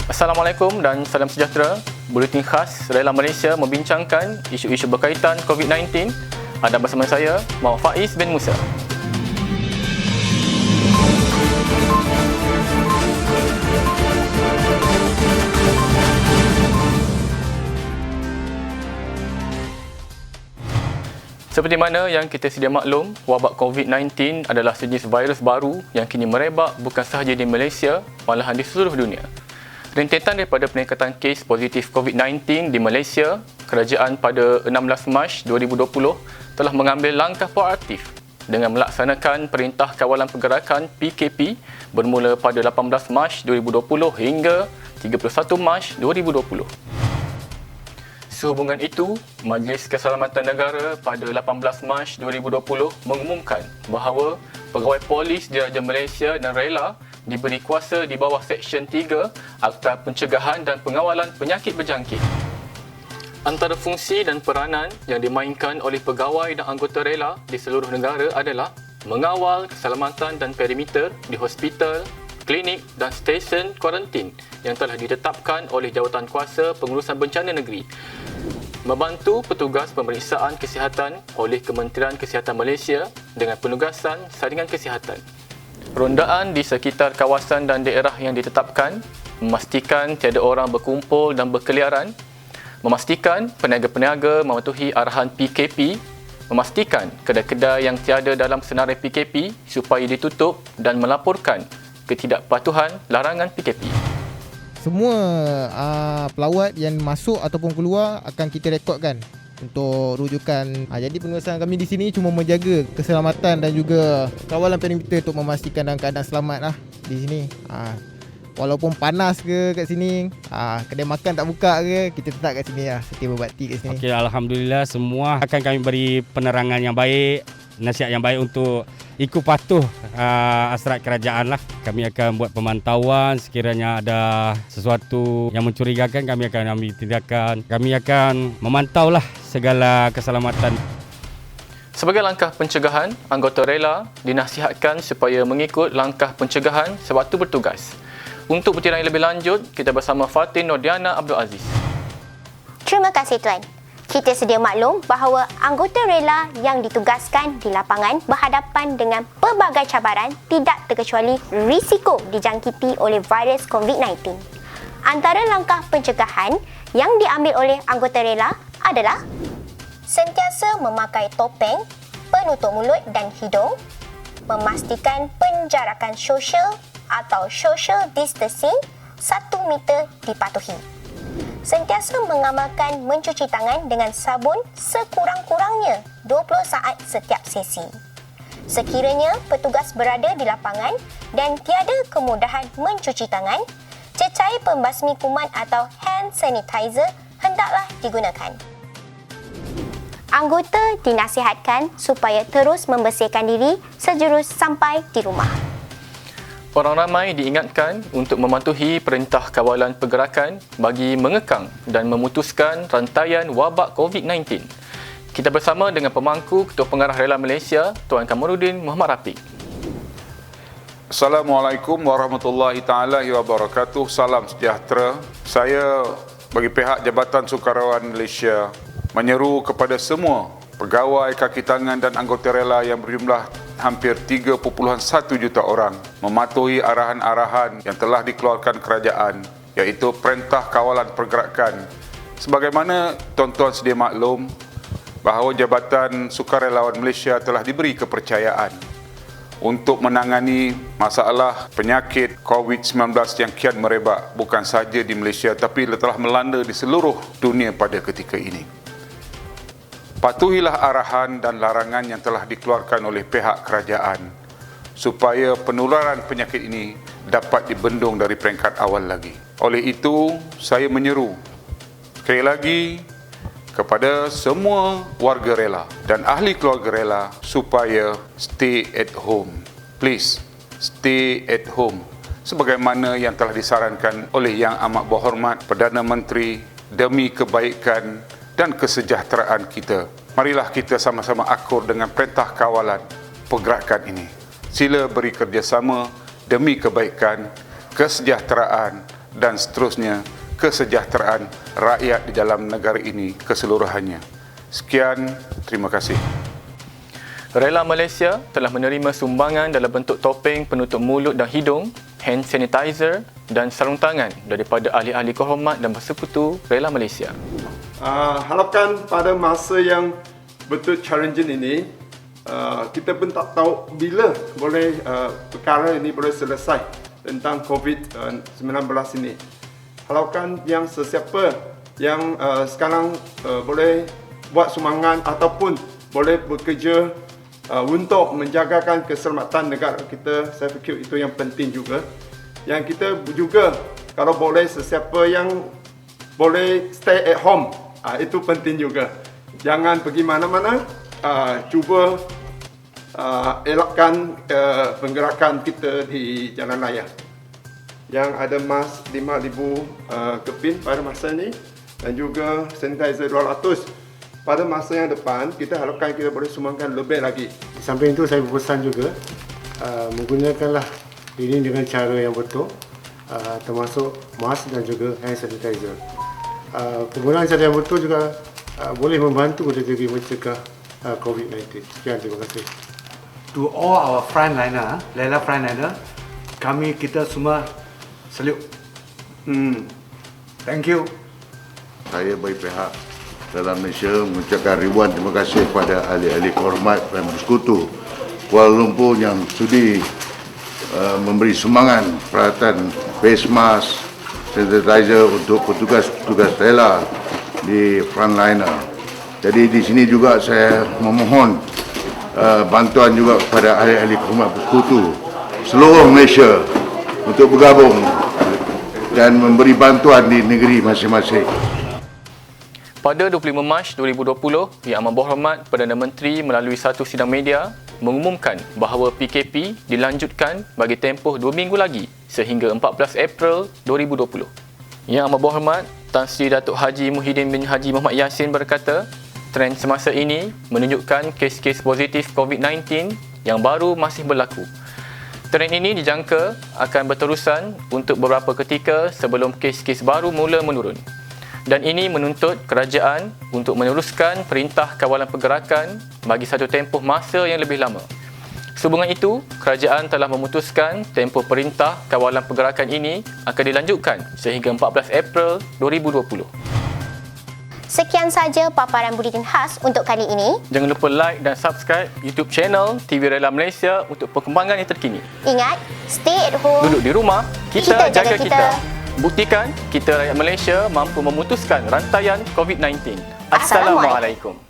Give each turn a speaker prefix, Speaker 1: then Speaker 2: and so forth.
Speaker 1: Assalamualaikum dan salam sejahtera. Buletin khas Rela Malaysia membincangkan isu-isu berkaitan COVID-19. Anda bersama saya, Muhammad Faiz bin Musa. Seperti mana yang kita sedia maklum, wabak COVID-19 adalah sejenis virus baru yang kini merebak bukan sahaja di Malaysia, malahan di seluruh dunia. Rentetan daripada peningkatan kes positif COVID-19 di Malaysia, kerajaan pada 16 Mac 2020 telah mengambil langkah proaktif dengan melaksanakan Perintah Kawalan Pergerakan PKP bermula pada 18 Mac 2020 hingga 31 Mac 2020. Sehubungan itu, Majlis Keselamatan Negara pada 18 Mac 2020 mengumumkan bahawa pegawai polis Diraja Malaysia dan Rela diberi kuasa di bawah Seksyen 3 Akta Pencegahan dan Pengawalan Penyakit Berjangkit. Antara fungsi dan peranan yang dimainkan oleh pegawai dan anggota Rela di seluruh negara adalah mengawal keselamatan dan perimeter di hospital, klinik dan stesen kuarantin yang telah ditetapkan oleh Jawatankuasa Pengurusan Bencana Negeri, membantu petugas pemeriksaan kesihatan oleh Kementerian Kesihatan Malaysia dengan penugasan saringan kesihatan, rondaan di sekitar kawasan dan daerah yang ditetapkan, memastikan tiada orang berkumpul dan berkeliaran, memastikan peniaga-peniaga mematuhi arahan PKP, memastikan kedai-kedai yang tiada dalam senarai PKP supaya ditutup dan melaporkan ketidakpatuhan larangan PKP.
Speaker 2: Semua pelawat yang masuk ataupun keluar akan kita rekodkan untuk rujukan. Jadi penugasan kami di sini cuma menjaga keselamatan dan juga kawalan perimeter untuk memastikan dalam keadaan selamat lah di sini. Walaupun panas ke kat sini, kedai makan tak buka ke, kita tetap kat sini lah, setia berbakti kat sini.
Speaker 3: Okey, alhamdulillah semua akan kami beri penerangan yang baik, nasihat yang baik untuk ikut patuh hasrat kerajaan lah. Kami akan buat pemantauan, sekiranya ada sesuatu yang mencurigakan kami akan ambil tindakan. Kami akan memantau lah segala keselamatan.
Speaker 1: Sebagai langkah pencegahan, anggota Rela dinasihatkan supaya mengikut langkah pencegahan sewaktu bertugas. Untuk bertirai lebih lanjut, kita bersama Fatin Nordiana Abdul Aziz.
Speaker 4: Terima kasih Tuan. Kita sedia maklum bahawa anggota Rela yang ditugaskan di lapangan berhadapan dengan pelbagai cabaran tidak terkecuali risiko dijangkiti oleh virus COVID-19. Antara langkah pencegahan yang diambil oleh anggota Rela adalah sentiasa memakai topeng, penutup mulut dan hidung, memastikan penjarakan sosial atau social distancing 1 meter dipatuhi. Sentiasa mengamalkan mencuci tangan dengan sabun sekurang-kurangnya 20 saat setiap sesi. Sekiranya petugas berada di lapangan dan tiada kemudahan mencuci tangan, cecair pembasmi kuman atau hand sanitizer hendaklah digunakan. Anggota dinasihatkan supaya terus membersihkan diri sejurus sampai di rumah.
Speaker 1: Orang ramai diingatkan untuk mematuhi Perintah Kawalan Pergerakan bagi mengekang dan memutuskan rantaian wabak COVID-19. Kita bersama dengan pemangku Ketua Pengarah Rela Malaysia, Tuan Kamarudin Muhammad Rafiq.
Speaker 5: Assalamualaikum warahmatullahi taala wabarakatuh. Salam sejahtera. Saya bagi pihak Jabatan Sukarelawan Malaysia menyeru kepada semua pegawai, kaki tangan dan anggota rela yang berjumlah hampir 3.1 juta orang mematuhi arahan-arahan yang telah dikeluarkan kerajaan, iaitu Perintah Kawalan Pergerakan. Sebagaimana tuan-tuan sedia maklum bahawa Jabatan Sukarelawan Malaysia telah diberi kepercayaan untuk menangani masalah penyakit COVID-19 yang kian merebak bukan sahaja di Malaysia tapi telah melanda di seluruh dunia pada ketika ini. Patuhilah arahan dan larangan yang telah dikeluarkan oleh pihak kerajaan supaya penularan penyakit ini dapat dibendung dari peringkat awal lagi. Oleh itu, saya menyeru sekali lagi kepada semua warga rela dan ahli keluarga rela supaya stay at home. Please, stay at home. Sebagaimana yang telah disarankan oleh Yang Amat Berhormat Perdana Menteri demi kebaikan dan kesejahteraan kita. Marilah kita sama-sama akur dengan Perintah Kawalan Pergerakan ini. Sila beri kerjasama demi kebaikan, kesejahteraan dan seterusnya kesejahteraan rakyat di dalam negara ini keseluruhannya. Sekian, terima kasih.
Speaker 1: Rela Malaysia telah menerima sumbangan dalam bentuk topeng penutup mulut dan hidung, hand sanitizer dan sarung tangan daripada ahli-ahli kehormat dan bersekutu Rela Malaysia.
Speaker 6: Harapkan pada masa yang betul challenging ini, kita pun tak tahu bila boleh perkara ini boleh selesai tentang COVID-19 ini. Harapkan yang sesiapa yang sekarang boleh buat sumbangan ataupun boleh bekerja untuk menjagakan keselamatan negara kita, saya fikir itu yang penting juga. Yang kita juga kalau boleh sesiapa yang boleh stay at home, itu penting juga. Jangan pergi mana-mana, cuba elakkan penggerakan kita di jalan raya. Yang ada mask 5,000 keping pada masa ini dan juga sanitizer 200. Pada masa yang depan, kita harapkan kita boleh sumbangkan lebih lagi.
Speaker 7: Di samping itu saya berpesan juga menggunakanlah ini dengan cara yang betul, termasuk mask dan juga hand sanitizer. Penggunaan cara yang betul juga boleh membantu dari mencegah COVID-19. Sekian, terima kasih.
Speaker 8: To all our frontliner, Rela frontliner, kita semua salute. Thank you.
Speaker 9: Saya bagi pihak Rela Malaysia mengucapkan ribuan terima kasih kepada ahli-ahli kehormat dan bersekutu Kuala Lumpur yang sudi memberi sumbangan peralatan face mask, sanitizer untuk petugas-petugas rela di frontliner. Jadi di sini juga saya memohon bantuan juga kepada ahli-ahli kehormat bersekutu seluruh Malaysia untuk bergabung dan memberi bantuan di negeri masing-masing.
Speaker 1: Pada 25 Mac 2020, Yang Amat Berhormat Perdana Menteri melalui satu sidang media mengumumkan bahawa PKP dilanjutkan bagi tempoh 2 minggu lagi sehingga 14 April 2020. Yang Amat Berhormat Tan Sri Datuk Haji Muhyiddin bin Haji Muhammad Yassin berkata, trend semasa ini menunjukkan kes-kes positif COVID-19 yang baru masih berlaku. Trend ini dijangka akan berterusan untuk beberapa ketika sebelum kes-kes baru mula menurun. Dan ini menuntut kerajaan untuk meneruskan perintah kawalan pergerakan bagi satu tempoh masa yang lebih lama. Sehubungan itu, kerajaan telah memutuskan tempoh perintah kawalan pergerakan ini akan dilanjutkan sehingga 14 April 2020.
Speaker 4: Sekian saja paparan Buletin Khas untuk kali ini.
Speaker 1: Jangan lupa like dan subscribe YouTube channel TV Rela Malaysia untuk perkembangan yang terkini.
Speaker 4: Ingat, stay at home.
Speaker 1: Duduk di rumah,
Speaker 4: Kita
Speaker 1: kita jaga
Speaker 4: kita.
Speaker 1: kita. Buktikan kita rakyat Malaysia mampu memutuskan rantaian COVID-19.
Speaker 4: Assalamualaikum.
Speaker 1: Assalamualaikum.